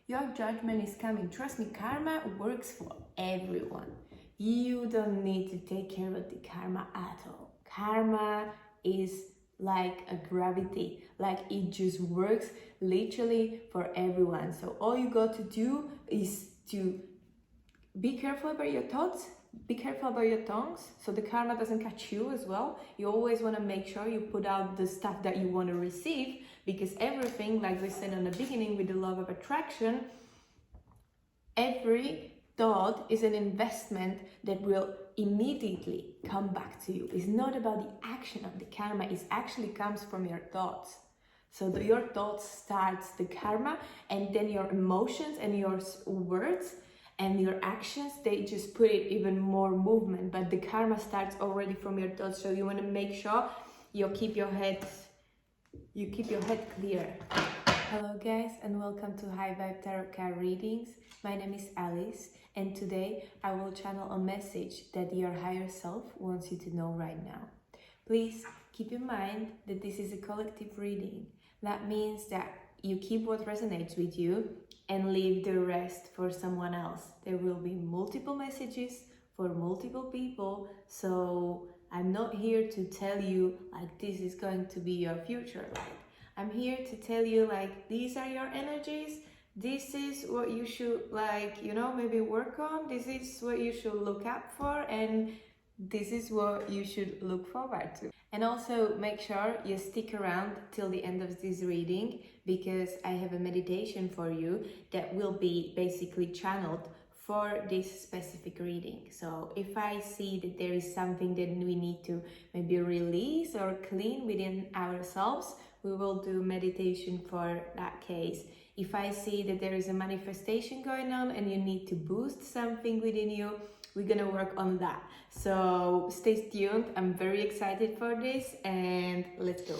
Your judgment is coming. Trust me, karma works for everyone. You don't need to take care of the karma at all. Karma is like a gravity, like it just works literally for everyone. So all you got to do is to be careful about your thoughts, be careful about your tongues, so the karma doesn't catch you as well. You always want to make sure you put out the stuff that you want to receive, because everything, like we said in the beginning with the law of attraction, every thought is an investment that will immediately come back to you. It's not about the action of the karma, it actually comes from your thoughts. So your thoughts starts the karma, and then your emotions and your words and your actions, they just put it even more movement, but the karma starts already from your thoughts. So you want to make sure you keep your head clear. Hello guys, and welcome to High Vibe Tarot Card Readings. My name is Alice, and today I will channel a message that your higher self wants you to know right now. Please keep in mind that this is a collective reading. That means that you keep what resonates with you and leave the rest for someone else. There will be multiple messages for multiple people, so I'm not here to tell you like this is going to be your future life. I'm here to tell you like these are your energies, this is what you should maybe work on, this is what you should look out for, and this is what you should look forward to. And also make sure you stick around till the end of this reading, because I have a meditation for you that will be basically channeled for this specific reading. So if I see that there is something that we need to maybe release or clean within ourselves, we will do meditation for that case. If I see that there is a manifestation going on and you need to boost something within you, we're gonna work on that. So stay tuned. I'm very excited for this, and let's go.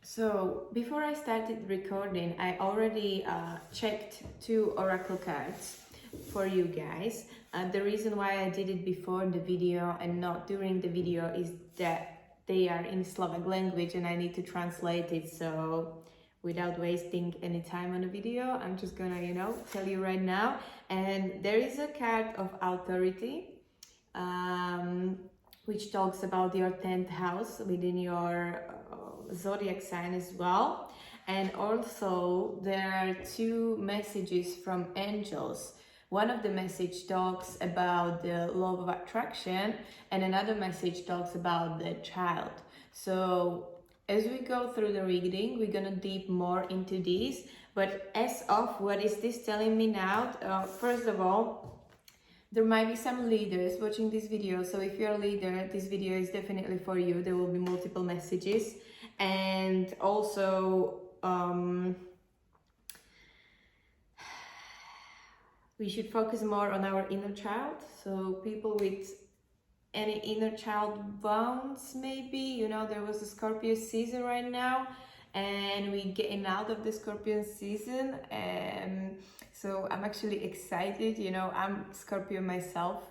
So before I started recording, I already checked 2 oracle cards for you guys. The reason why I did it before the video and not during the video is that they are in Slovak language and I need to translate it. So without wasting any time on the video, I'm just gonna, tell you right now. And there is a card of authority, which talks about your 10th house within your zodiac sign as well. And also there are 2 messages from angels. One of the message talks about the law of attraction, and another message talks about the child. So as we go through the reading, we're gonna deep more into this. But as of what is this telling me now? First of all, there might be some leaders watching this video. So if you're a leader, this video is definitely for you. There will be multiple messages. And also, we should focus more on our inner child. So people with any inner child wounds, maybe, there was a Scorpio season right now, and we're getting out of the Scorpion season. So I'm actually excited. I'm Scorpio myself,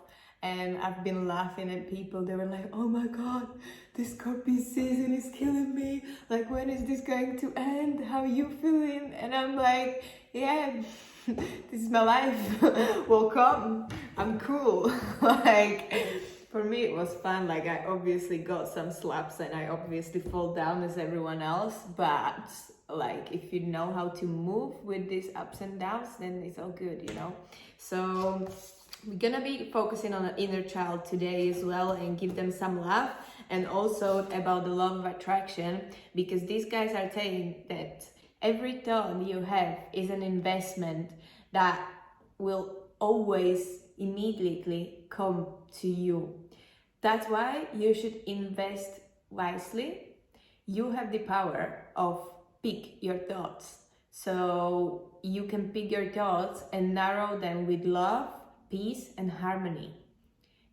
and I've been laughing at people. They were like, oh my god, this Scorpio season is killing me, like when is this going to end, how are you feeling? And I'm like, yeah, this is my life. Welcome, I'm cool. For me it was fun. I obviously got some slaps and I obviously fall down as everyone else, but if you know how to move with these ups and downs, then it's all good, So we're gonna be focusing on the inner child today as well and give them some love, and also about the law of attraction, because these guys are saying that every thought you have is an investment that will always immediately come to you. That's why you should invest wisely. You have the power of pick your thoughts. So you can pick your thoughts and narrow them with love, peace and harmony.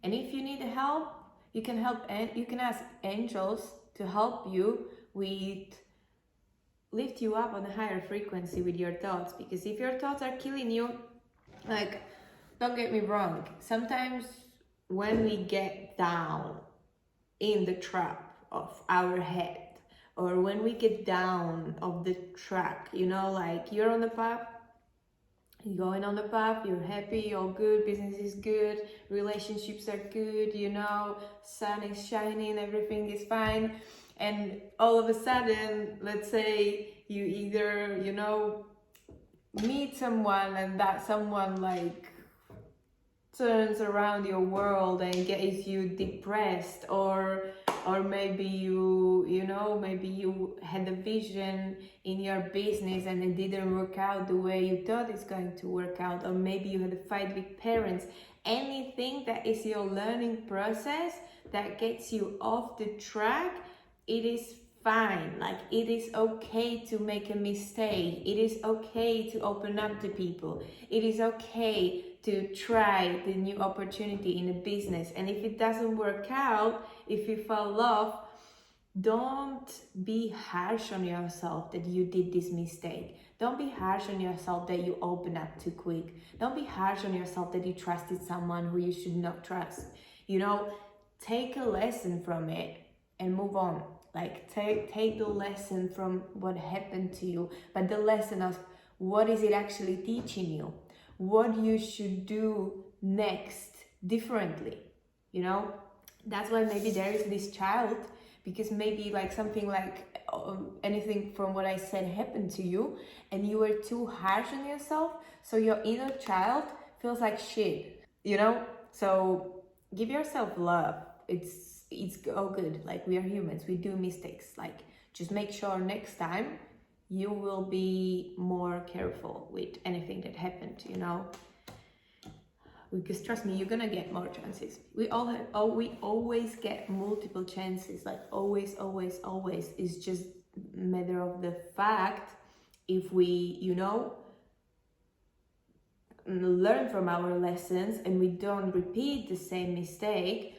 And if you need help, you can ask angels to help you with lift you up on a higher frequency with your thoughts. Because if your thoughts are killing you, don't get me wrong, sometimes when we get down in the trap of our head, or when we get down of the track, you know, like you're on the path, you're going on the path, you're happy, all good, business is good, relationships are good, you know, sun is shining, everything is fine. And all of a sudden, let's say you either, you know, meet someone and that someone like turns around your world and gets you depressed, or maybe you know, maybe you had a vision in your business and it didn't work out the way you thought it's going to work out, or maybe you had a fight with parents. Anything that is your learning process that gets you off the track, it is fine. Like, it is okay to make a mistake. It is okay to open up to people. It is okay to try the new opportunity in a business. And if it doesn't work out, if you fall off, don't be harsh on yourself that you did this mistake. Don't be harsh on yourself that you open up too quick. Don't be harsh on yourself that you trusted someone who you should not trust. You know, take a lesson from it and move on. Like, take the lesson from what happened to you, but the lesson of what is it actually teaching you? What you should do next differently, you know? That's why maybe there is this child, because maybe like something like anything from what I said happened to you and you were too harsh on yourself, so your inner child feels like shit, you know? So give yourself love. It's all good. Like, we are humans, we do mistakes. Like, just make sure next time you will be more careful with anything that happened, you know, because trust me, you're gonna get more chances. We always get multiple chances, like always. It's just a matter of the fact if we, you know, learn from our lessons and we don't repeat the same mistake,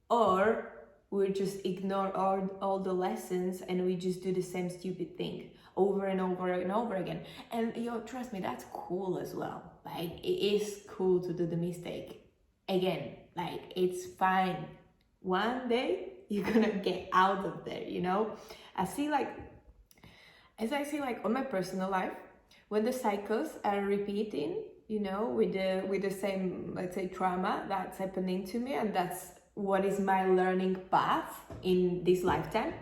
or we just ignore all the lessons and we just do the same stupid thing over and over again. And trust me, that's cool as well. Like, it is cool to do the mistake again. Like, it's fine. One day you're gonna get out of there, you know? I see like on my personal life, when the cycles are repeating, you know, with the same, let's say, trauma that's happening to me, and that's what is my learning path in this lifetime.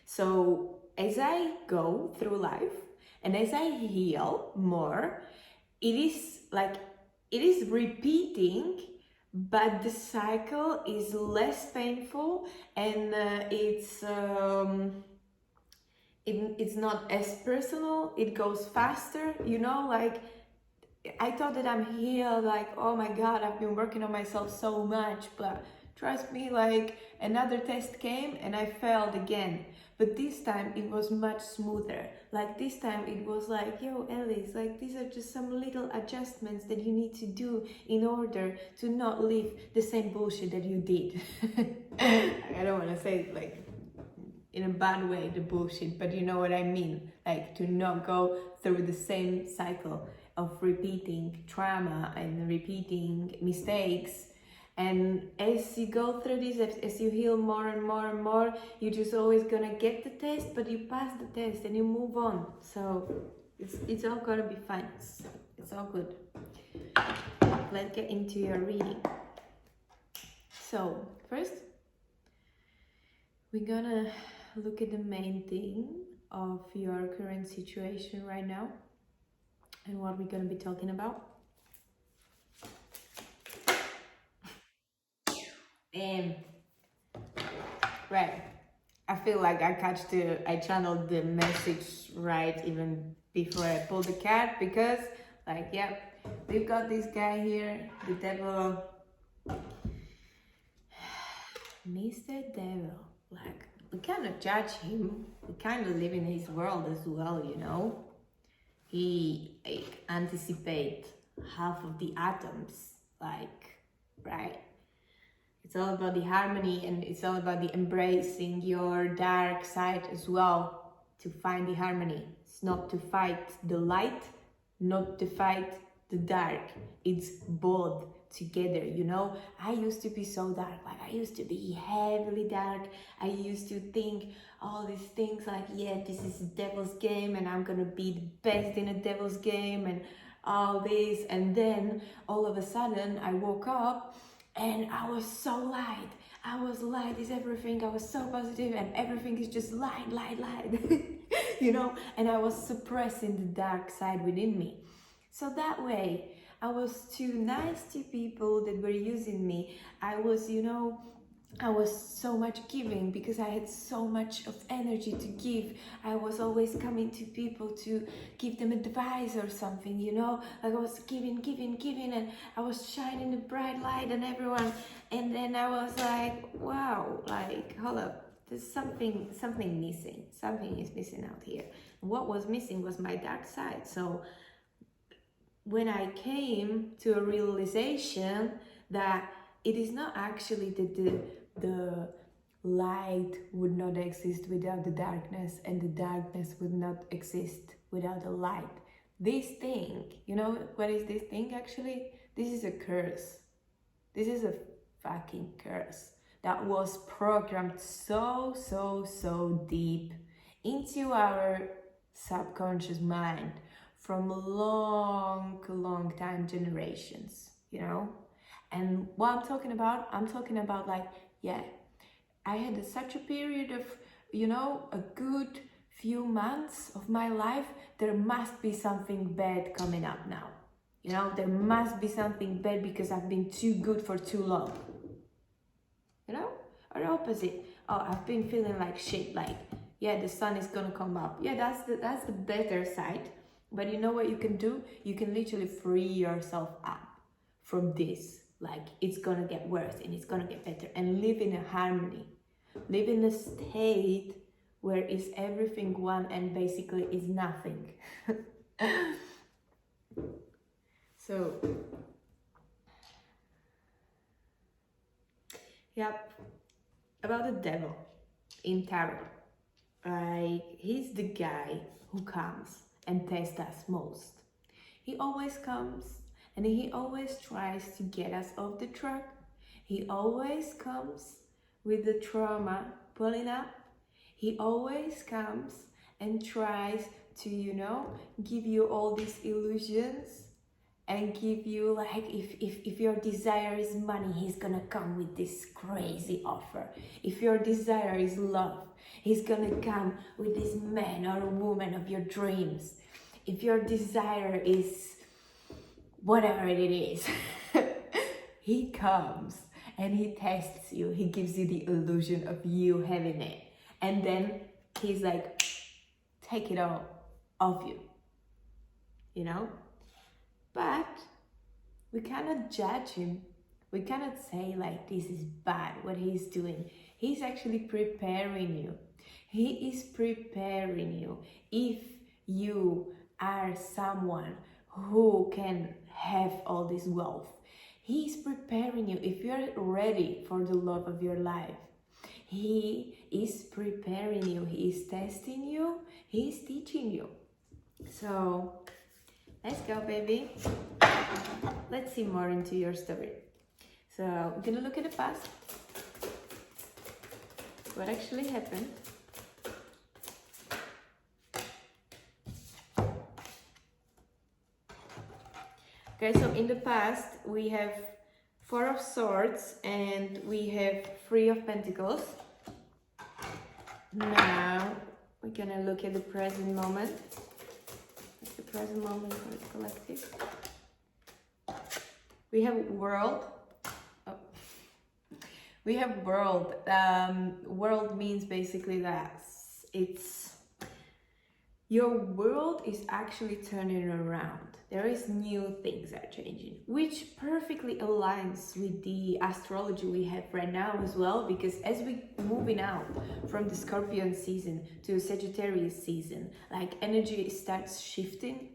So as I go through life and as I heal more, it is repeating, but the cycle is less painful, and it's not as personal. It goes faster, you know. Like, I thought that I'm healed, like, oh my god, I've been working on myself so much, but trust me, like, another test came and I failed again. But this time it was much smoother. Like, this time it was like, yo, Alice, like, these are just some little adjustments that you need to do in order to not live the same bullshit that you did. I don't want to say it like in a bad way, the bullshit, but you know what I mean. Like, to not go through the same cycle of repeating trauma and repeating mistakes. And as you go through this, as you heal more and more, you're just always gonna get the test, but you pass the test and you move on. So it's all gonna be fine. It's all good. Let's get into your reading. So first, we're gonna look at the main thing of your current situation right now and what we're gonna be talking about. And right, I feel like I channeled the message right even before I pulled the card, because like, yep, we've got this guy here, the devil, Mr. Devil. Like, we cannot judge him, we kind of live in his world as well, you know. He like anticipates half of the atoms, like, right? It's all about the harmony, and it's all about the embracing your dark side as well, to find the harmony. It's not to fight the light, not to fight the dark. It's both together, you know. I used to be so dark, like I used to be heavily dark. I used to think all these things like, yeah, this is a devil's game and I'm gonna be the best in a devil's game and all this. And then all of a sudden I woke up and I was so light. I was light is everything. I was so positive and everything is just light. You know, and I was suppressing the dark side within me. So that way, I was too nice to people that were using me. I was, you know, I was so much giving because I had so much of energy to give. I was always coming to people to give them advice or something, you know, like I was giving, and I was shining a bright light on everyone. And then I was like, wow, like, hold up, there's something missing. Something is missing out here. And what was missing was my dark side. So when I came to a realization that it is not actually that the light would not exist without the darkness, and the darkness would not exist without the light. This thing, you know, what is this thing actually? This is a curse. This is a fucking curse that was programmed so deep into our subconscious mind from long time, generations, you know. And what I'm talking about like, yeah, I had such a period of, you know, a good few months of my life. There must be something bad coming up now, you know. There must be something bad because I've been too good for too long, you know. Or opposite, oh, I've been feeling like shit, like, yeah, the sun is gonna come up. Yeah, that's the better side. But you know what you can do? You can literally free yourself up from this. Like, it's gonna get worse and it's gonna get better, and live in a harmony. Live in a state where is everything one and basically is nothing. So, yep, about the devil in tarot. He's the guy who comes and tests us most. He always comes and he always tries to get us off the track. He always comes with the trauma pulling up. He always comes and tries to, you know, give you all these illusions and give you, like, if your desire is money, he's gonna come with this crazy offer. If your desire is love, he's gonna come with this man or woman of your dreams. If your desire is whatever it is, he comes and he tests you. He gives you the illusion of you having it. And then he's like, take it all off you, you know? But we cannot judge him. We cannot say like, this is bad, what he's doing. He's actually preparing you. He is preparing you. If you are someone who can have all this wealth, he's preparing you. If you're ready for the love of your life, he is preparing you. He is testing you. He's teaching you. So let's go, baby. Let's see more into your story. So we're gonna look at the past. What actually happened? Okay, so in the past we have Four of Swords and we have Three of Pentacles. Now we're gonna look at the present moment. What's the present moment for the collective? We have World. Oh. We have World. World means basically that it's your world is actually turning around. There is new things that are changing, which perfectly aligns with the astrology we have right now as well, because as we moving out from the Scorpion season to Sagittarius season, like energy starts shifting.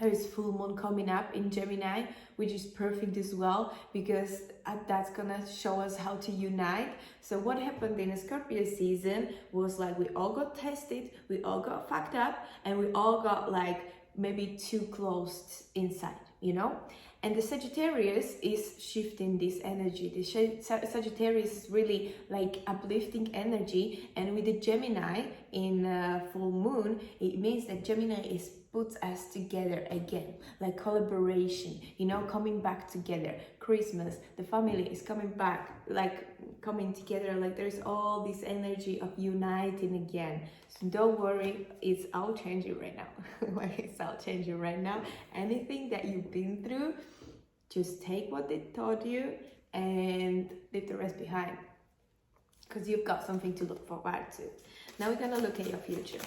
There is full moon coming up in Gemini, which is perfect as well, because that's gonna show us how to unite. So what happened in the Scorpio season was like we all got tested, we all got fucked up, and we all got like maybe too closed inside, you know? And the Sagittarius is shifting this energy. The Sagittarius is really like uplifting energy. And with the Gemini in full moon, it means that Gemini is puts us together again, like collaboration, you know, coming back together. Christmas, the family is coming back, like coming together, like there's all this energy of uniting again. So don't worry, it's all changing right now. Like it's all changing right now. Anything that you've been through, just take what they taught you and leave the rest behind, because you've got something to look forward to. Now we're gonna look at your future.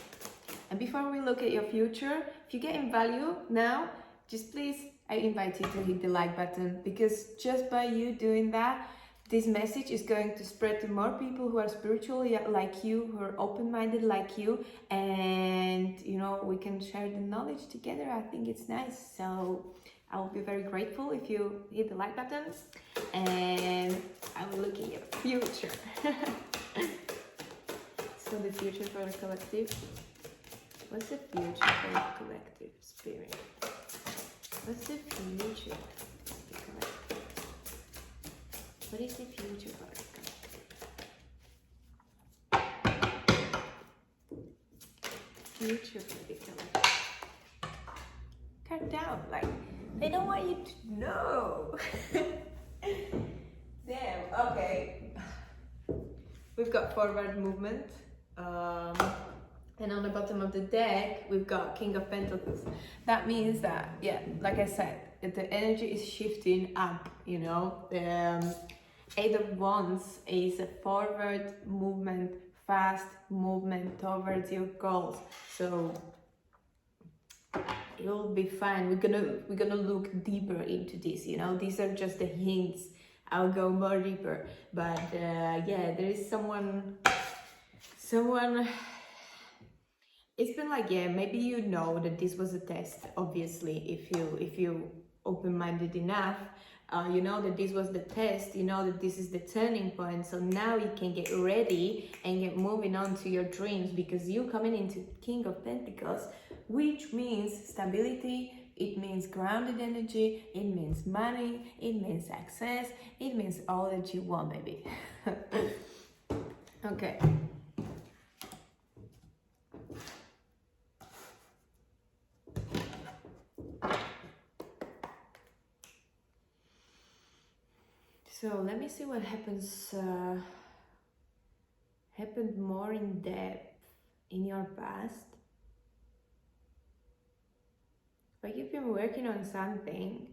And before we look at your future, if you're getting value now, just please, I invite you to hit the like button, because just by you doing that, this message is going to spread to more people who are spiritually like you, who are open-minded like you, and you know, we can share the knowledge together. I think it's nice. So I will be very grateful if you hit the like button, and I will look at your future. So the future for the collective. What's the future for the collective spirit? What's the future for the collective? What is the future for the collective? Future for the collective. Cut down, like, they don't want you to know. Damn, okay. We've got forward movement. And on the bottom of the deck, we've got King of Pentacles. That means that, yeah, like I said, the energy is shifting up, you know. The Eight of Wands is a forward movement, fast movement towards your goals. So it'll be fine. We're gonna look deeper into this, you know. These are just the hints. I'll go more deeper. But yeah, there is someone. It's been like, yeah, maybe you know that this was a test, obviously, if you open-minded enough, you know that this was the test, you know that this is the turning point. So now you can get ready and get moving on to your dreams, because you coming into King of Pentacles, which means stability, it means grounded energy, it means money, it means success, it means all that you want, baby. Okay. So let me see what happened more in depth in your past. Like you've been working on something,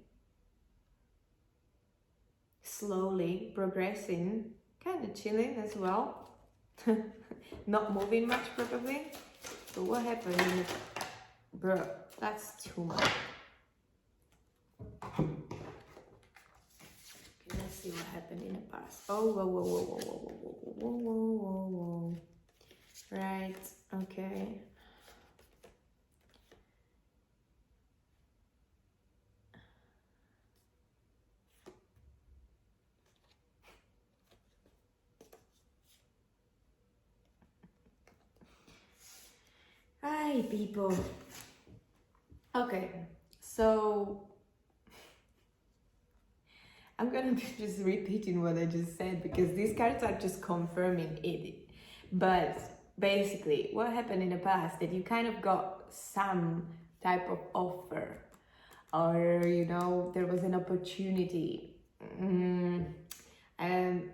slowly progressing, kind of chilling as well, not moving much probably. But what happened in the... Bro, that's too much. Let's see what happened in the past. Oh, whoa, whoa, whoa, whoa, whoa, whoa, whoa, whoa, whoa, whoa. Right, okay. Hi, people. Okay, so I'm gonna be just repeating what I just said, because these cards are just confirming it. But basically, what happened in the past, that you kind of got some type of offer, or you know, there was an opportunity. And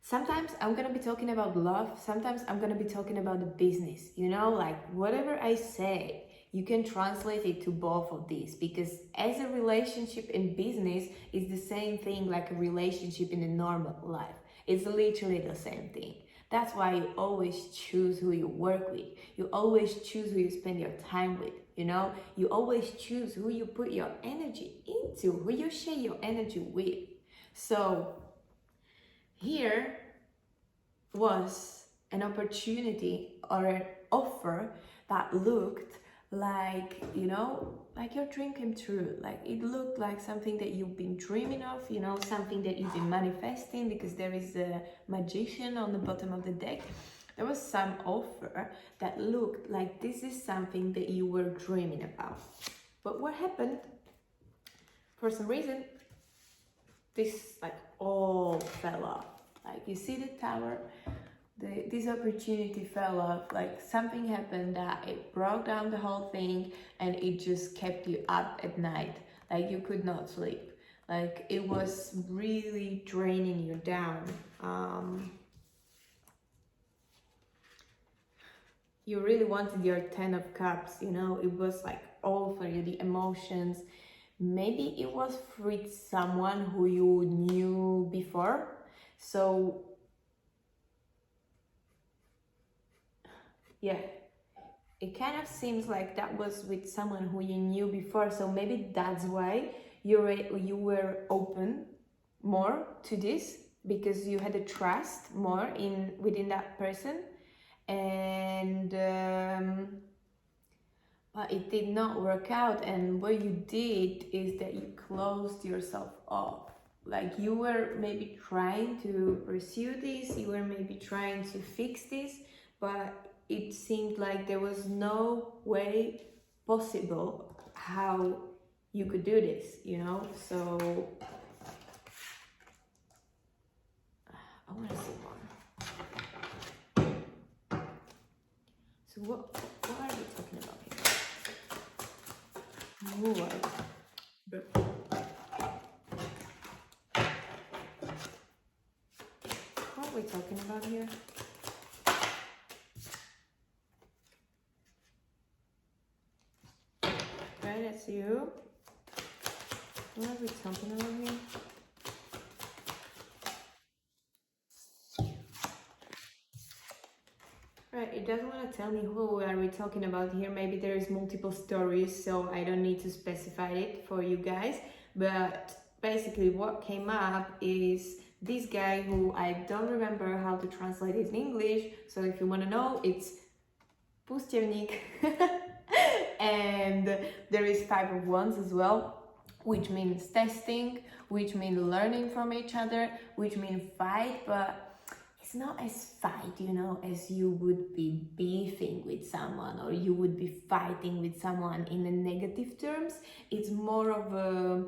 sometimes I'm gonna be talking about love, sometimes I'm gonna be talking about the business, you know, like whatever I say, you can translate it to both of these, because as a relationship in business is the same thing like a relationship in a normal life. It's literally the same thing. That's why you always choose who you work with. You always choose who you spend your time with, you know? You always choose who you put your energy into, who you share your energy with. So here was an opportunity or an offer that looked like, you know, like your dream came true. Like it looked like something that you've been dreaming of, you know, something that you've been manifesting, because there is a magician on the bottom of the deck. There was some offer that looked like this is something that you were dreaming about. But what happened for some reason, this like all fell off. Like you see the tower, this opportunity fell off. Like something happened that it broke down the whole thing, and it just kept you up at night. Like you could not sleep. Like it was really draining you down. You really wanted your 10 of cups, you know, it was like all for you, the emotions. Maybe it was with someone who you knew before. So yeah, it kind of seems like that was with someone who you knew before. So maybe that's why you were open more to this, because you had a trust more within that person. And but it did not work out, and what you did is that you closed yourself off. Like you were maybe trying to pursue this, you were maybe trying to fix this, but it seemed like there was no way possible how you could do this, you know. So I want to see more. So what are we talking about here? Who are we? What are we talking about here? Right, that's you. What are we talking about here? Right, it doesn't want to tell me who are we talking about here. Maybe there is multiple stories, so I don't need to specify it for you guys. But basically what came up is this guy who I don't remember how to translate it in English. So if you want to know, it's Pustevnik. And there is 5 of Wands as well, which means testing, which means learning from each other, which means fight, but it's not as fight, you know, as you would be beefing with someone or you would be fighting with someone in a negative terms. It's more of a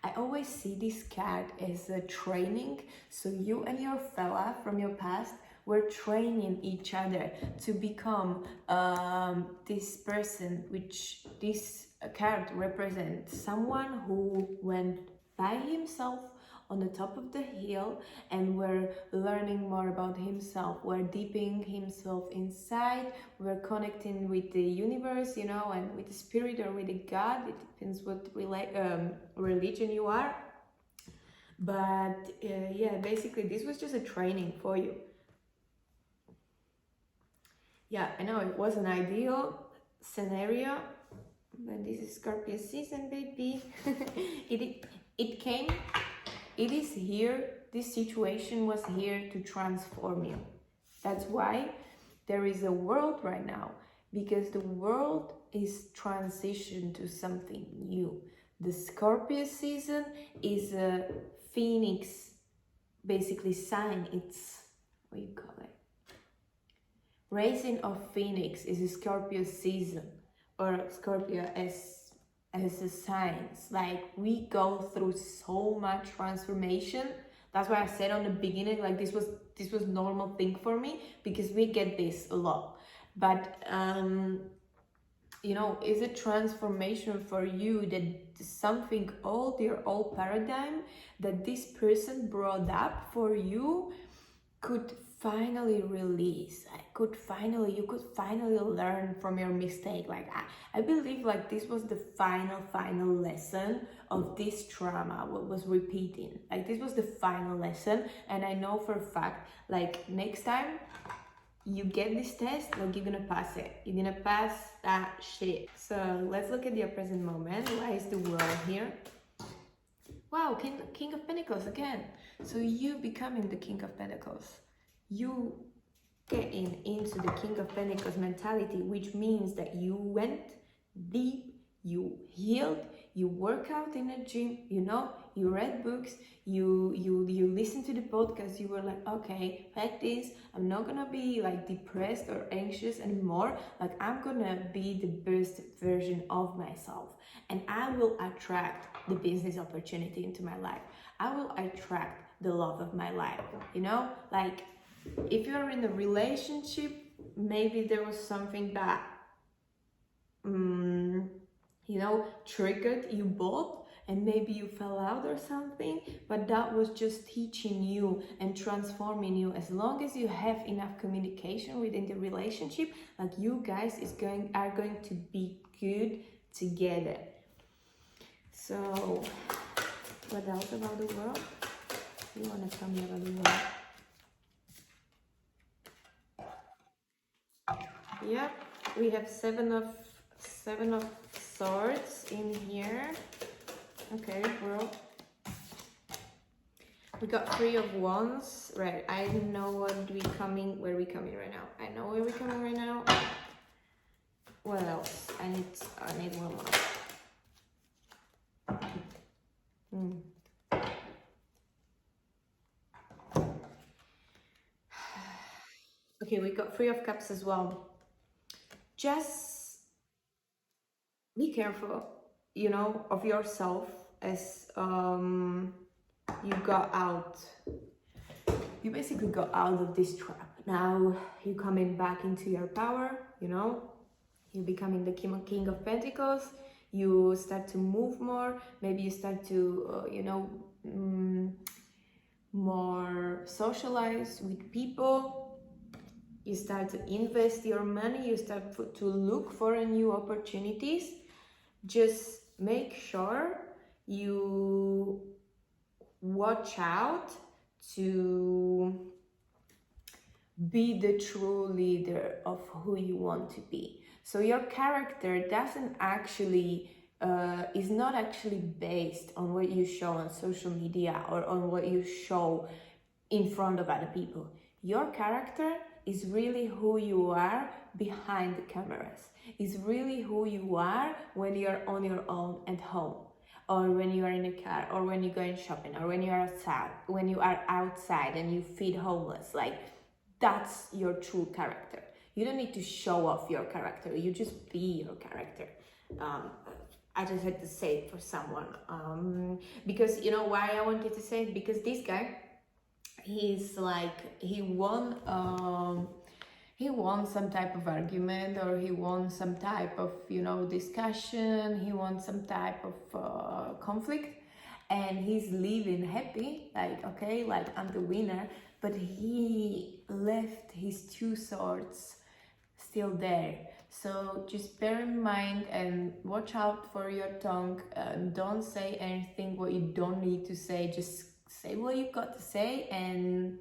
I always see this card as a training. So you and your fella from your past were training each other to become this person, which this card represents someone who went by himself on the top of the hill and we're learning more about himself, we're deepening himself inside, we're connecting with the universe, you know, and with the spirit or with the God. It depends what religion you are. But yeah, basically this was just a training for you. Yeah, I know it was an ideal scenario, but this is Scorpio season, baby. It came. It is here, this situation was here to transform you. That's why there is a world right now, because the world is transition to something new. The Scorpio season is a Phoenix, basically sign. It's, what do you call it? Rising of Phoenix is a Scorpio season, or Scorpio as a science. Like we go through so much transformation. That's why I said on the beginning, like this was normal thing for me, because we get this a lot. But you know, is a transformation for you, that something old, your old paradigm that this person brought up for you could finally release. You could finally learn from your mistake. Like I believe like this was the final lesson of this trauma, what was repeating. Like this was the final lesson, and I know for a fact, like next time you get this test, like you're gonna pass it. You're gonna pass that shit. So let's look at your present moment. Why is the world here? Wow, King of Pentacles again. So you becoming the King of Pentacles. You getting into the King of Pentacles mentality, which means that you went deep, you healed, you work out in a gym, you know, you read books, you listen to the podcast, you were like, okay, like this, I'm not gonna be like depressed or anxious anymore, like I'm gonna be the best version of myself, and I will attract the business opportunity into my life. I will attract the love of my life, you know, like if you're in a relationship, maybe there was something that you know, triggered you both, and maybe you fell out or something, but that was just teaching you and transforming you. As long as you have enough communication within the relationship, like you guys are going to be good together. So what else about the world? You want to tell me about the world? Yeah, we have seven of swords in here. Okay, world. We got 3 of wands. Right, I know where we coming right now. I know where we're coming right now. What else? I need one more. Okay, we got 3 of cups as well. Just be careful, you know, of yourself as you basically got out of this trap. Now you're coming back into your power, you know, you're becoming the king of pentacles. You start to move more, maybe you start to you know, more socialize with people. You start to invest your money, you start to look for new opportunities. Just make sure you watch out to be the true leader of who you want to be. So your character doesn't actually is not actually based on what you show on social media or on what you show in front of other people. Your character is really who you are behind the cameras. Is really who you are when you're on your own at home, or when you are in a car, or when you're going shopping, or when you're outside and you feed homeless. Like, that's your true character. You don't need to show off your character, you just be your character. I just had to say it for someone, because you know why I wanted to say it, because this guy, he's like, he won some type of argument, or he won some type of, you know, discussion, he won some type of conflict, and he's leaving happy, like, okay, like, I'm the winner, but he left his 2 swords still there. So just bear in mind and watch out for your tongue. Don't say anything what you don't need to say. Just say what you got to say and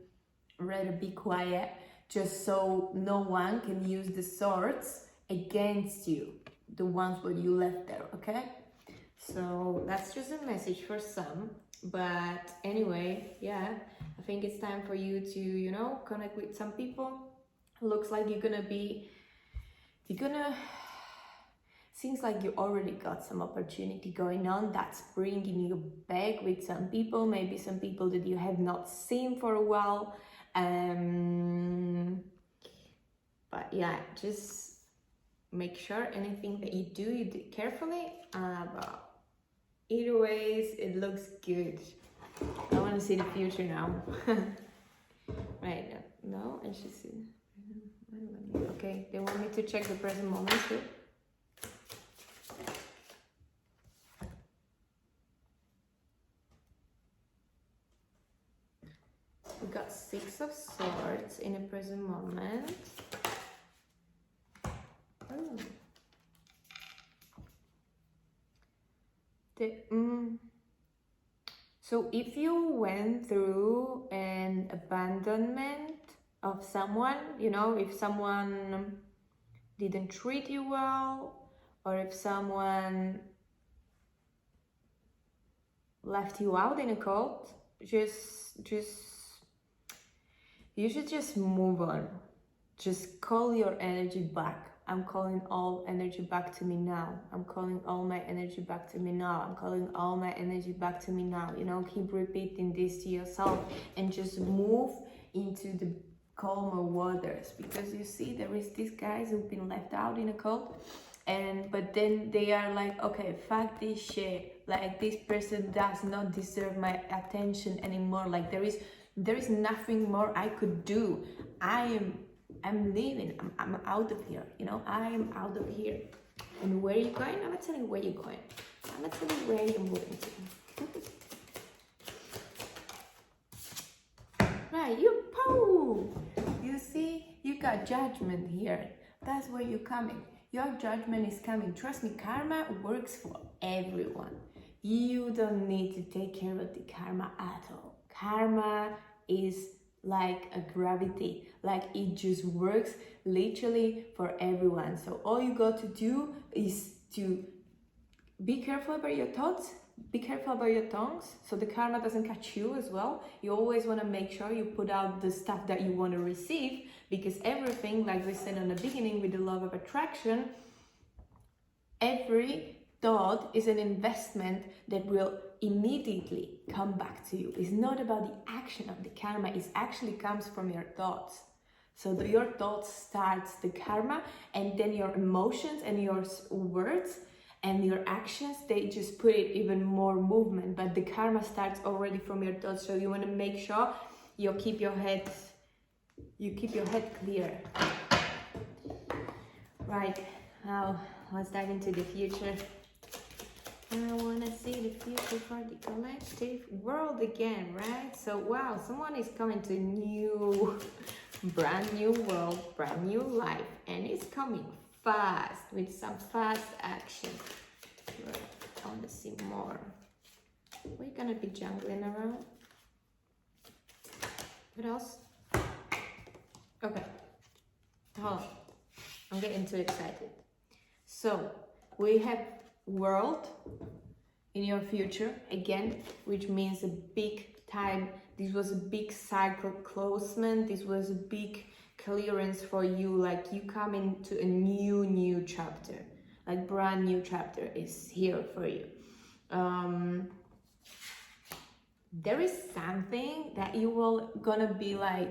rather be quiet, just so no one can use the swords against you, the ones what you left there, okay? So that's just a message for some. But anyway, yeah, I think it's time for you to, you know, connect with some people. Looks like seems like you already got some opportunity going on that's bringing you back with some people, maybe some people that you have not seen for a while. But yeah, just make sure anything that you do carefully. But either ways, it looks good. I want to see the future now. Right, no, I should see. Okay, they want me to check the present moment too. We got 6 of swords in a present moment. Oh. So if you went through an abandonment of someone, you know, if someone didn't treat you well, or if someone left you out in a cold, you should just move on. Just call your energy back. I'm calling all energy back to me now. I'm calling all my energy back to me now. I'm calling all my energy back to me now. You know, keep repeating this to yourself and just move into the calmer waters, because you see there is these guys who've been left out in a cult, but then they are like, okay, fuck this shit, like this person does not deserve my attention anymore, like there is nothing more I could do. I'm leaving. I'm out of here, you know. I am out of here. And where are you going? I'm not telling you where you're going. I'm not telling you where you're moving to. Right, you see, you got judgment here. That's where you're coming. Your judgment is coming. Trust me, karma works for everyone. You don't need to take care of the karma at all. Karma is like a gravity, like it just works literally for everyone. So all you got to do is to be careful about your thoughts, be careful about your tongues, so the karma doesn't catch you as well. You always want to make sure you put out the stuff that you want to receive, because everything, like we said in the beginning with the law of attraction, every thought is an investment that will immediately come back to you. It's not about the action of the karma, it actually comes from your thoughts. So your thoughts starts the karma, and then your emotions and your words and your actions, they just put it even more movement, but the karma starts already from your thoughts. So you want to make sure you keep your head clear. Right, now let's dive into the future. I want to see the future for the collective world again, right? So, wow, someone is coming to new, brand new world, brand new life, and it's coming fast, with some fast action. Right, I want to see more. We're going to be jungling around. What else? Okay, hold on. I'm getting too excited. So, we have world in your future again, which means a big time. This was a big cycle closement. This was a big clearance for you, like you come into a new chapter, like brand new chapter is here for you. There is something that you will gonna be like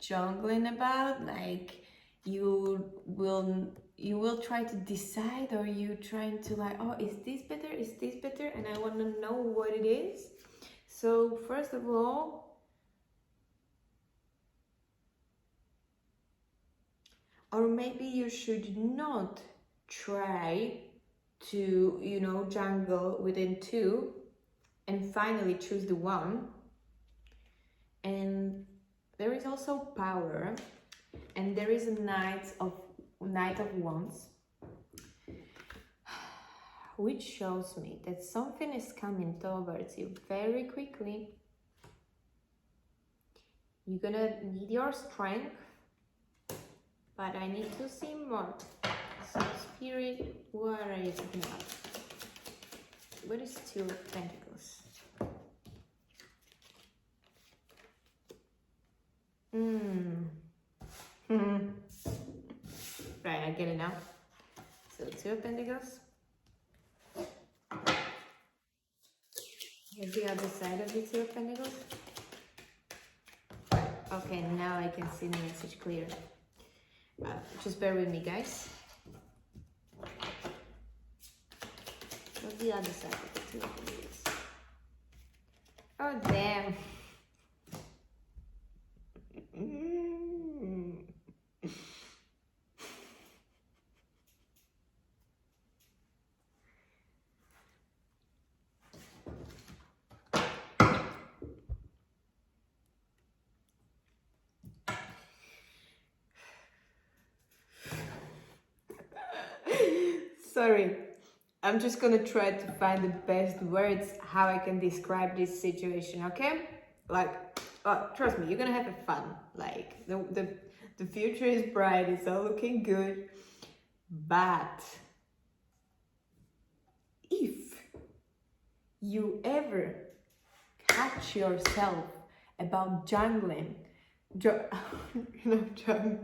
jungling about, like you will try to decide, or you trying to like, oh, is this better, and I want to know what it is. So first of all, or maybe you should not try to, you know, jungle within two and finally choose the one. And there is also power, and there is a Knight of Wands, which shows me that something is coming towards you very quickly. You're gonna need your strength, but I need to see more. So Spirit, what are you talking about? What is Two of Pentacles? Right, I get it now. So Two of Pentacles. Here's the other side of the Two of Pentacles. Okay, now I can see the message clear. Just bear with me, guys. What's the other side of the Two of Pentacles? Oh, damn. Sorry, I'm just gonna try to find the best words how I can describe this situation, okay? Like, trust me, you're gonna have fun. Like, the future is bright, it's all looking good. But if you ever catch yourself about jungling, jungling?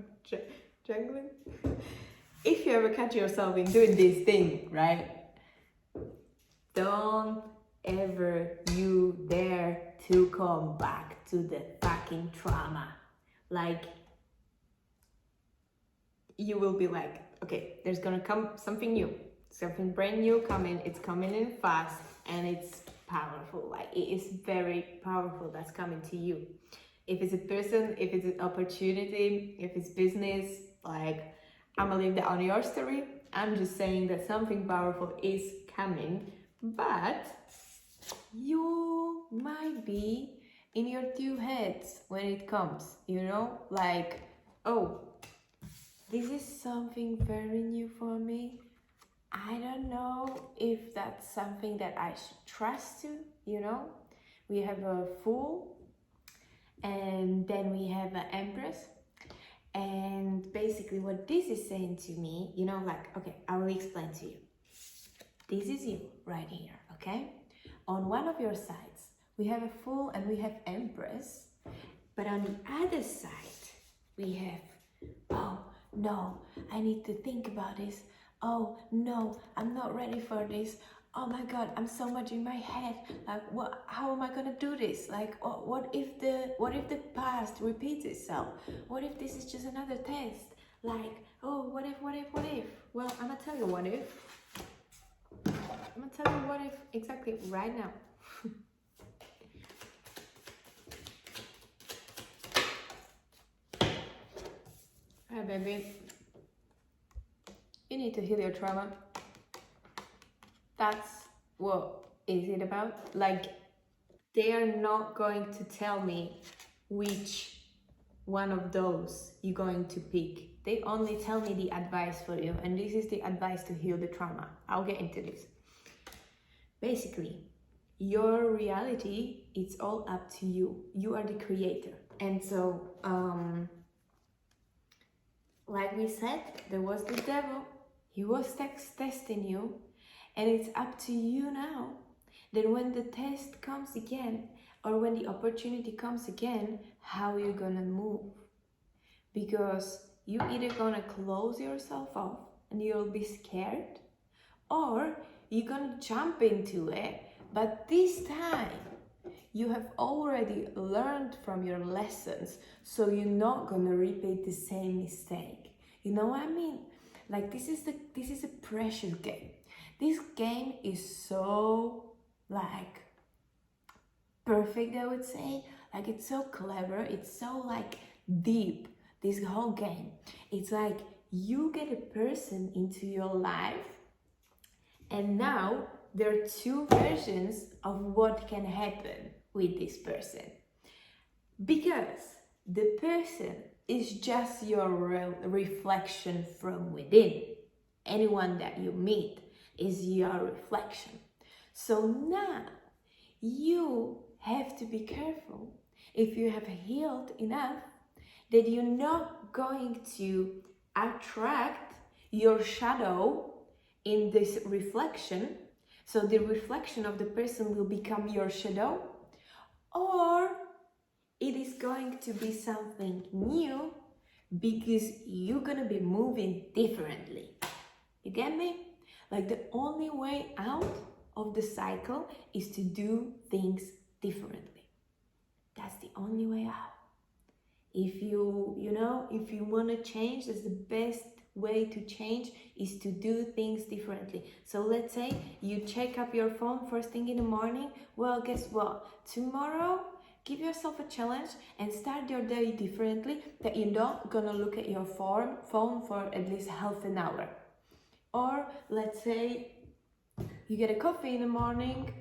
if you ever catch yourself in doing this thing, right? Don't ever you dare to come back to the fucking trauma. Like, you will be like, okay, there's gonna come something new, something brand new coming. It's coming in fast and it's powerful. Like, it is very powerful that's coming to you. If it's a person, if it's an opportunity, if it's business, like, I'm gonna leave that on your story. I'm just saying that something powerful is coming, but you might be in your two heads when it comes, you know, like, oh, this is something very new for me. I don't know if that's something that I should trust to, you know. We have a Fool, and then we have an Empress. And basically what this is saying to me, you know, like, okay, I will explain to you. This is you right here, okay? On one of your sides, we have a Fool and we have Empress. But on the other side, we have, oh, no, I need to think about this. Oh, no, I'm not ready for this. Oh my God, I'm so much in my head. Like, what? How am I gonna do this? Like, what if the past repeats itself? What if this is just another test? Like, oh, what if? Well, I'm gonna tell you what if. I'm gonna tell you what if exactly right now. Hi, baby. You need to heal your trauma. That's what is it about. Like, they are not going to tell me which one of those you're going to pick. They only tell me the advice for you, and this is the advice to heal the trauma. I'll get into this. Basically, your reality, it's all up to you. You are the creator. And so, like we said, there was the devil. He was testing you, and it's up to you now that when the test comes again, or when the opportunity comes again, how you're gonna move. Because you either gonna close yourself off and you'll be scared, or you're gonna jump into it, but this time you have already learned from your lessons, so you're not gonna repeat the same mistake. You know what I mean? Like, this is a precious game. This game is so, like, perfect, I would say. Like, it's so clever, it's so, like, deep, this whole game. It's like you get a person into your life, and now there are two versions of what can happen with this person. Because the person is just your reflection from within. Anyone that you meet is your reflection. So now you have to be careful, if you have healed enough, that you're not going to attract your shadow in this reflection. So the reflection of the person will become your shadow, or it is going to be something new because you're gonna be moving differently. You get me? Like, the only way out of the cycle is to do things differently. That's the only way out. If you want to change, that's the best way to change, is to do things differently. So let's say you check up your phone first thing in the morning. Well, guess what? Tomorrow, give yourself a challenge and start your day differently, that you're not gonna look at your phone for at least half an hour. Or let's say you get a coffee in the morning,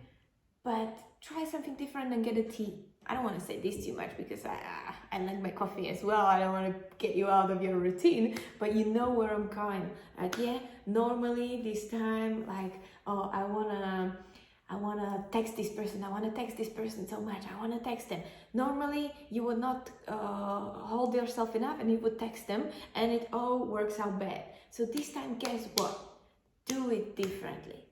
but try something different and get a tea. I don't want to say this too much because I like my coffee as well. I don't want to get you out of your routine, but you know where I'm going. Like, yeah, normally this time, like, oh, I wanna text this person. I wanna text this person so much. I wanna text them. Normally, you would not hold yourself enough, and you would text them, and it all works out bad. So this time, guess what? Do it differently.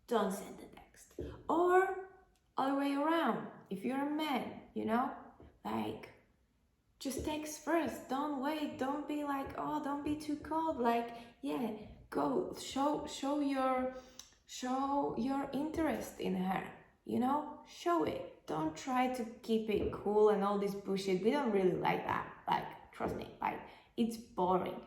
Don't send the text. Or all the way around. If you're a man, like, just text first. Don't wait. Don't be like, oh, don't be too cold. Like, yeah, go show your interest in her. You know, show it. Don't try to keep it cool and all this bullshit. We don't really like that. Like, trust me, like, it's boring.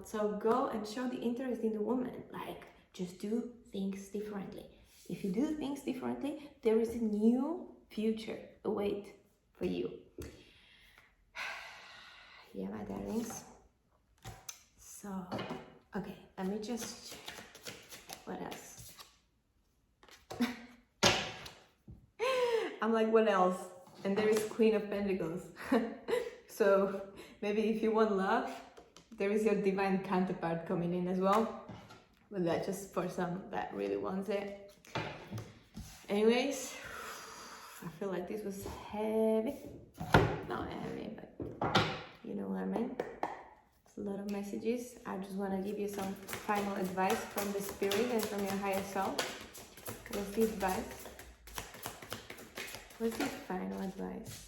So go and show the interest in the woman. Like, just do things differently. If you do things differently, there is a new future await for you. Yeah, my darlings. So, okay, let me just, what else? I'm like, what else? And there is Queen of Pentacles. So maybe if you want love, there is your divine counterpart coming in as well. But that's just for some that really wants it. Anyways, I feel like this was heavy. Not heavy, but you know what I mean. It's a lot of messages. I just want to give you some final advice from the spirit and from your higher self. What's the advice? What's the final advice?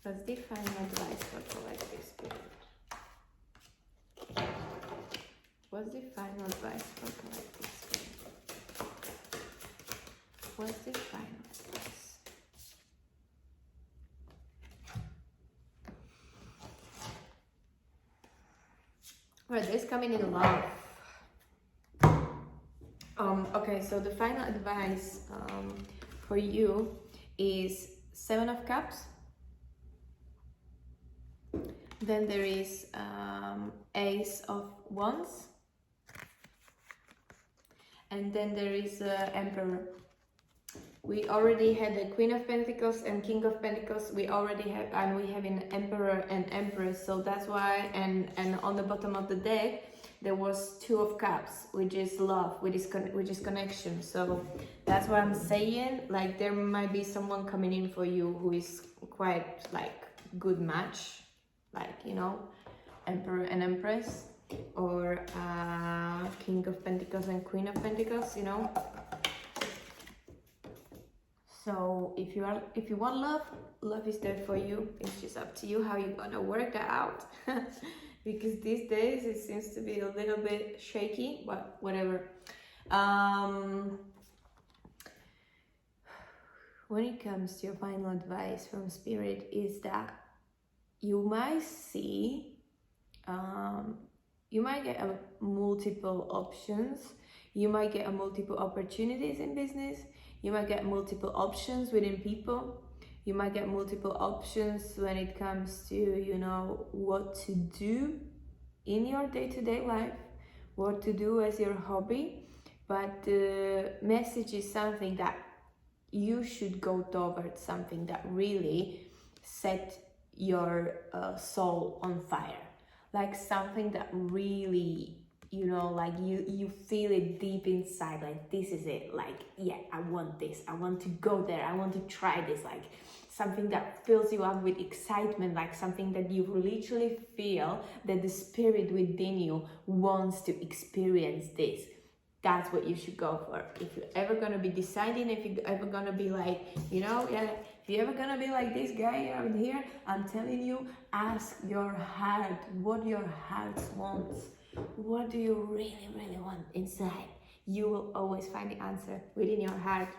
What's the final advice for collective spirit? What's the final advice for collective spirit? What's the final advice? Right, this coming in love. Okay, so the final advice for you is 7 of Cups. Then there is Ace of Wands. And then there is Emperor. We already had the Queen of Pentacles and King of Pentacles. We already have, and we have an Emperor and Empress. So that's why, and on the bottom of the deck, there was 2 of Cups, which is love, which is connection. So that's what I'm saying. Like, there might be someone coming in for you who is quite like good match, like, you know, Emperor and Empress, or King of Pentacles and Queen of Pentacles, you know. So if you want love, love is there for you. It's just up to you how you're gonna work that out. Because these days it seems to be a little bit shaky, but whatever. When it comes to your final advice from Spirit, is that you might see, you might get multiple options, you might get multiple opportunities in business, you might get multiple options within people, you might get multiple options when it comes to, you know, what to do in your day-to-day life, what to do as your hobby. But the message is something that you should go towards, something that really set your soul on fire, like something that really, you know, like you feel it deep inside, like this is it, like, yeah, I want this, I want to go there, I want to try this, like something that fills you up with excitement, like something that you literally feel that the spirit within you wants to experience this. That's what you should go for. If you're ever gonna be deciding, if you're ever gonna be like, you know, yeah, if you're ever gonna be like this guy out here, I'm telling you, ask your heart what your heart wants. What do you really, really want inside? You will always find the answer within your heart.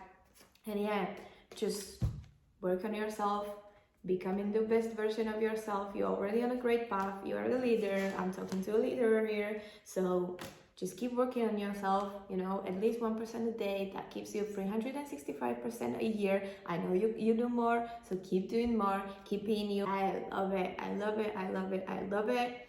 And yeah, just work on yourself, becoming the best version of yourself. You're already on a great path. You are the leader. I'm talking to a leader here. So just keep working on yourself, you know, at least 1% a day. That keeps you 365% a year. I know you do more, so keep doing more. Keep being you. I love it. I love it. I love it. I love it.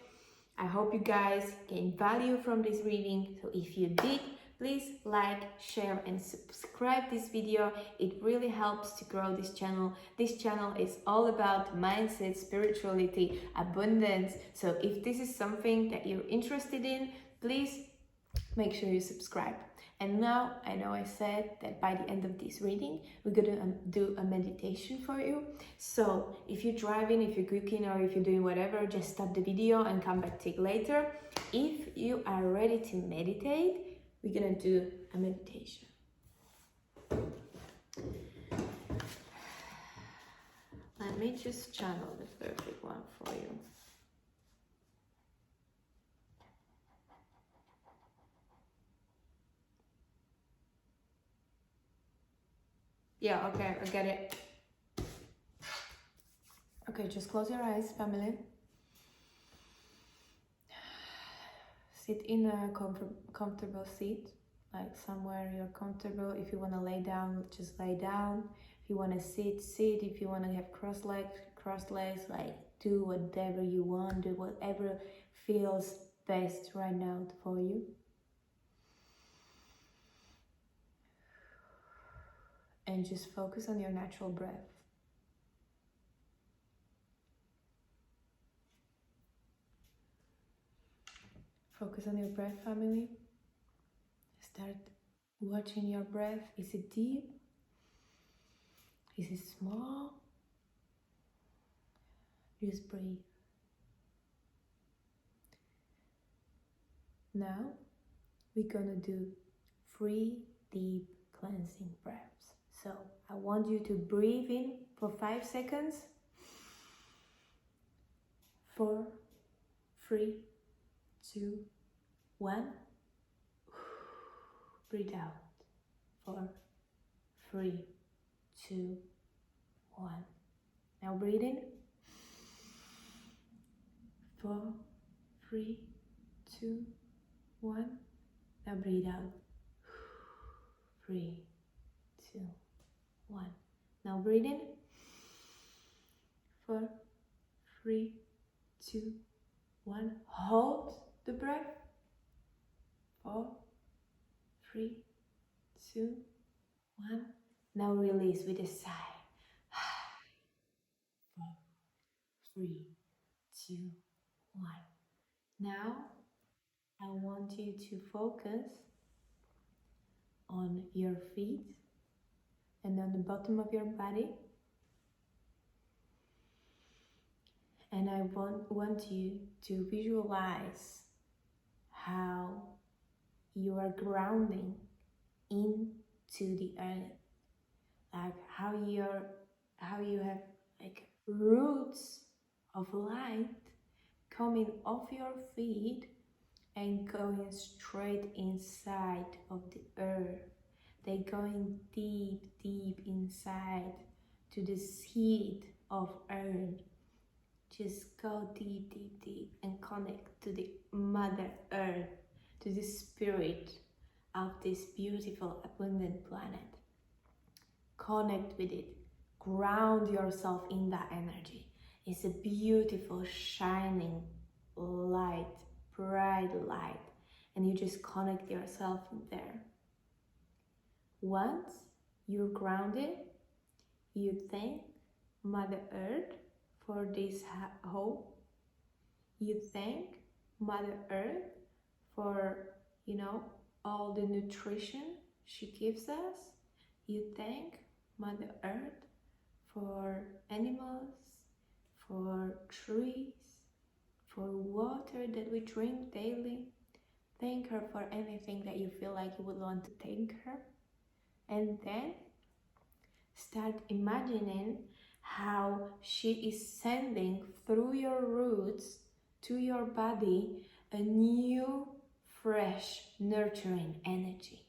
I hope you guys gain value from this reading. So if you did, please like, share and subscribe this video. It really helps to grow this channel. This channel is all about mindset, spirituality, abundance. So if this is something that you're interested in, please make sure you subscribe. And now, I know I said that by the end of this reading, we're gonna do a meditation for you. So if you're driving, if you're cooking, or if you're doing whatever, just stop the video and come back to it later. If you are ready to meditate, we're gonna do a meditation. Let me just channel the perfect one for you. Yeah, okay, I get it. Okay, just close your eyes, family. Sit in a comfortable seat, like somewhere you're comfortable. If you want to lay down, just lay down. If you want to sit, sit. If you want to have cross legs, like do whatever you want, do whatever feels best right now for you. And just focus on your natural breath. Focus on your breath, family. Start watching your breath. Is it deep? Is it small? Just breathe. Now, we're gonna do 3 deep cleansing breaths. So, I want you to breathe in for 5 seconds. 4, 3, 2, 1. Breathe out. 4, 3, 2, 1. Now breathe in. 4, 3, 2, 1. Now breathe out. 3, 2, 1. Now breathe in. 4, 3, 2, 1. Hold the breath. 4, 3, 2, 1. Now release with a sigh. 4, 3, 2, 1. Now I want you to focus on your feet and on the bottom of your body. And I want you to visualize how you are grounding into the earth. Like how you have like roots of light coming off your feet and going straight inside of the earth. They're going deep, deep inside to the seed of earth. Just go deep, deep, deep and connect to the Mother Earth, to the spirit of this beautiful, abundant planet. Connect with it. Ground yourself in that energy. It's a beautiful, shining light, bright light, and you just connect yourself there. Once you're grounded, you thank Mother Earth for this home. You thank Mother Earth for, all the nutrition she gives us. You thank Mother Earth for animals, for trees, for water that we drink daily. Thank her for anything that you feel like you would want to thank her. And then start imagining how she is sending through your roots to your body a new, fresh, nurturing energy.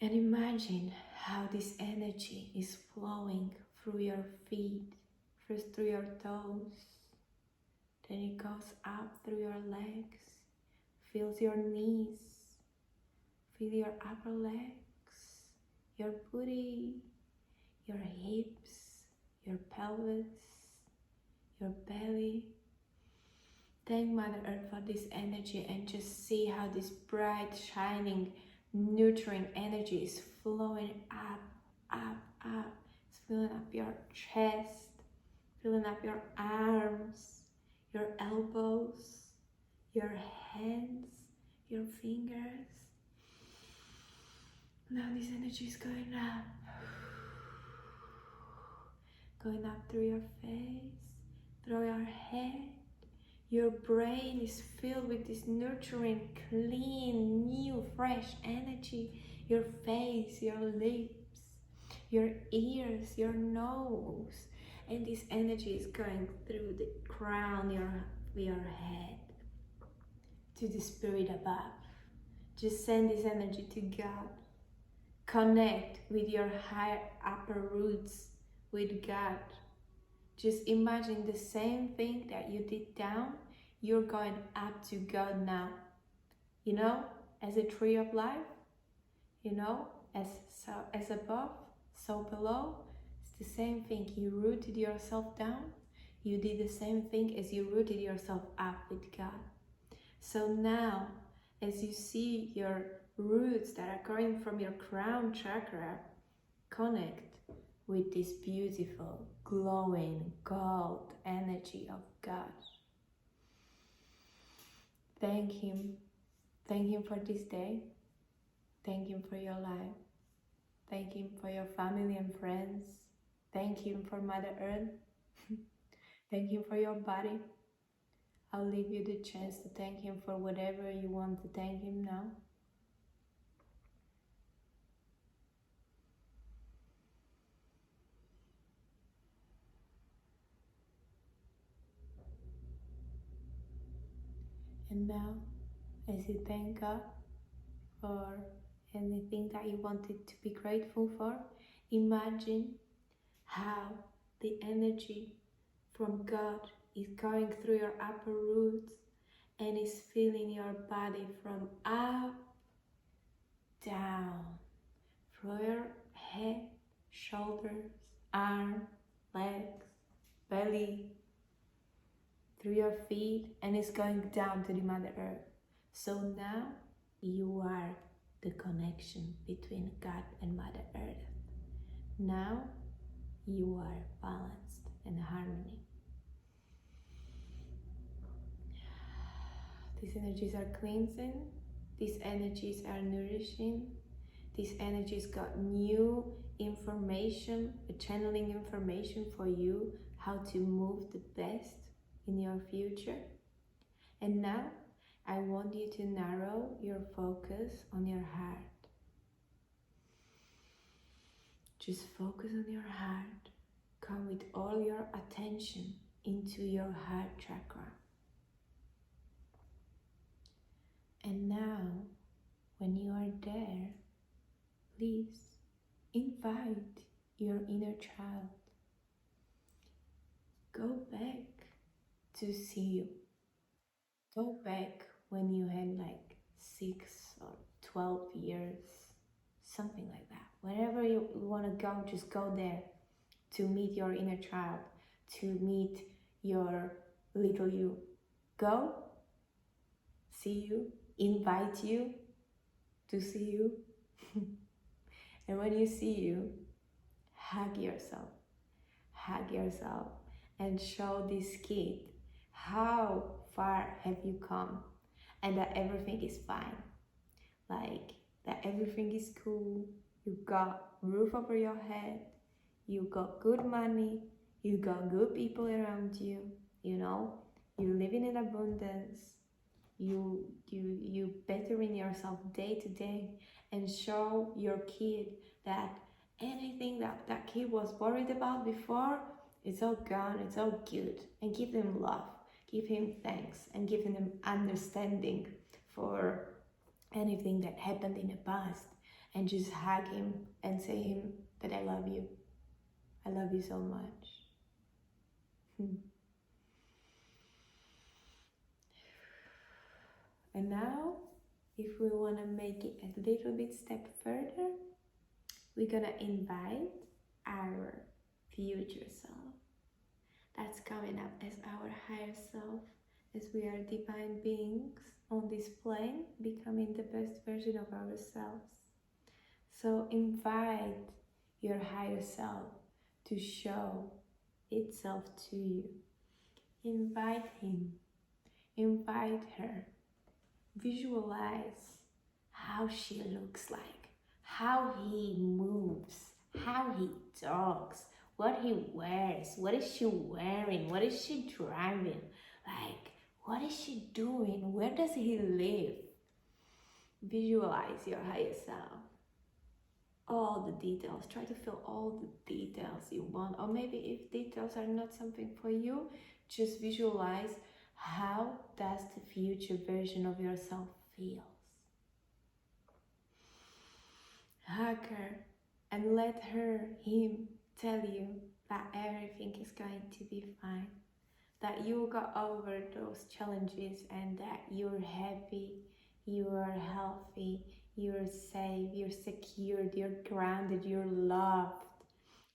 And imagine how this energy is flowing through your feet, first through your toes, then it goes up through your legs, fills your knees, feel your upper legs, your booty, your hips, your pelvis, your belly. Thank Mother Earth for this energy and just see how this bright, shining, nurturing energy is flowing up, up, up. It's filling up your chest, filling up your arms, your elbows, your hands, your fingers. Now this energy is going up through your face, through your head. Your brain is filled with this nurturing, clean, new, fresh energy. Your face, your lips, your ears, your nose, and this energy is going through the crown, your head, to the spirit above. Just send this energy to God. Connect with your higher upper roots with God. Just imagine the same thing that you did down, you're going up to God now. You know, as a tree of life, you know, as above, so below. It's the same thing. You rooted yourself down. You did the same thing as you rooted yourself up with God. So now, as you see your roots that are coming from your crown chakra, connect with this beautiful, glowing, gold energy of God. Thank Him. Thank Him for this day. Thank Him for your life. Thank Him for your family and friends. Thank Him for Mother Earth. Thank Him for your body. I'll leave you the chance to thank Him for whatever you want to thank Him now. And now, as you thank God for anything that you wanted to be grateful for, imagine how the energy from God is going through your upper roots and is filling your body from up, down, through your head, shoulders, arms, legs, belly, through your feet, and it's going down to the Mother Earth. So now you are the connection between God and Mother Earth. Now you are balanced and harmony. These energies are cleansing. These energies are nourishing. These energies got new information, channeling information for you, how to move the best in your future. And now I want you to narrow your focus on your heart. Just focus on your heart. Come with all your attention into your heart chakra. And now, when you are there, please invite your inner child. Go back to see you. Go back when you had like 6 or 12 years, something like that. Wherever you want to go, just go there to meet your inner child, to meet your little you. Go, see you, invite you to see you. And when you see you, hug yourself. Hug yourself and show this kid how far have you come and that everything is fine. Like that everything is cool. You got roof over your head. You got good money. You got good people around you. You know, you're living in abundance. You bettering yourself day to day, and show your kid that anything that kid was worried about before, it's all gone, it's all good, and give him love, give him thanks, and give him understanding for anything that happened in the past, and just hug him and say him that I love you so much. And now, if we want to make it a little bit step further, we're gonna invite our future self that's coming up as our higher self, as we are divine beings on this plane, becoming the best version of ourselves. So invite your higher self to show itself to you. Invite him, invite her. Visualize how she looks like, how he moves, how he talks, what he wears, what is she wearing, what is she driving, like what is she doing, where does he live? Visualize your higher self. all the details. Try to feel all the details you want. Or maybe if details are not something for you, just visualize how does the future version of yourself feels. Hug her and let him tell you that everything is going to be fine, that you got over those challenges and that you're happy, you are healthy, you're safe, you're secured, you're grounded, you're loved,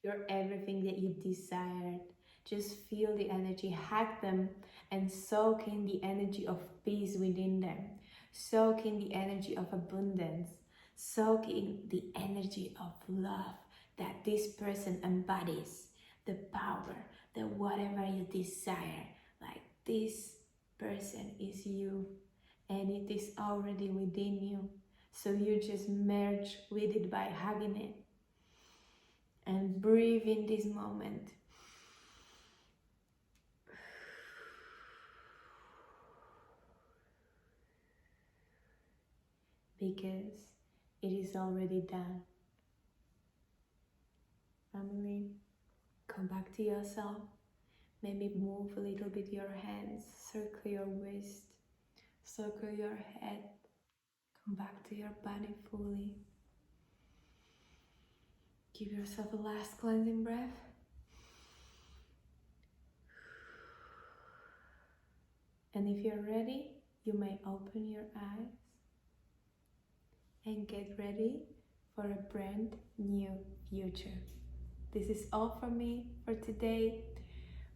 you're everything that you desired. Just feel the energy, hug them, and soak in the energy of peace within them. Soak in the energy of abundance. Soak in the energy of love that this person embodies. The power, the whatever you desire. Like this person is you, and it is already within you. So you just merge with it by hugging it. And breathe in this moment. Because it is already done. Family, come back to yourself. Maybe move a little bit your hands, circle your waist, circle your head. Come back to your body fully. Give yourself a last cleansing breath. And if you're ready, you may open your eyes and get ready for a brand new future. This is all from me for today.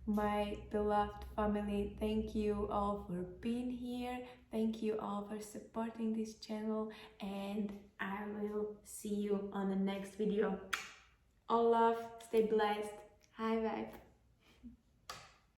My beloved family, thank you all for being here. Thank you all for supporting this channel, and I will see you on the next video. All love, stay blessed. High vibe.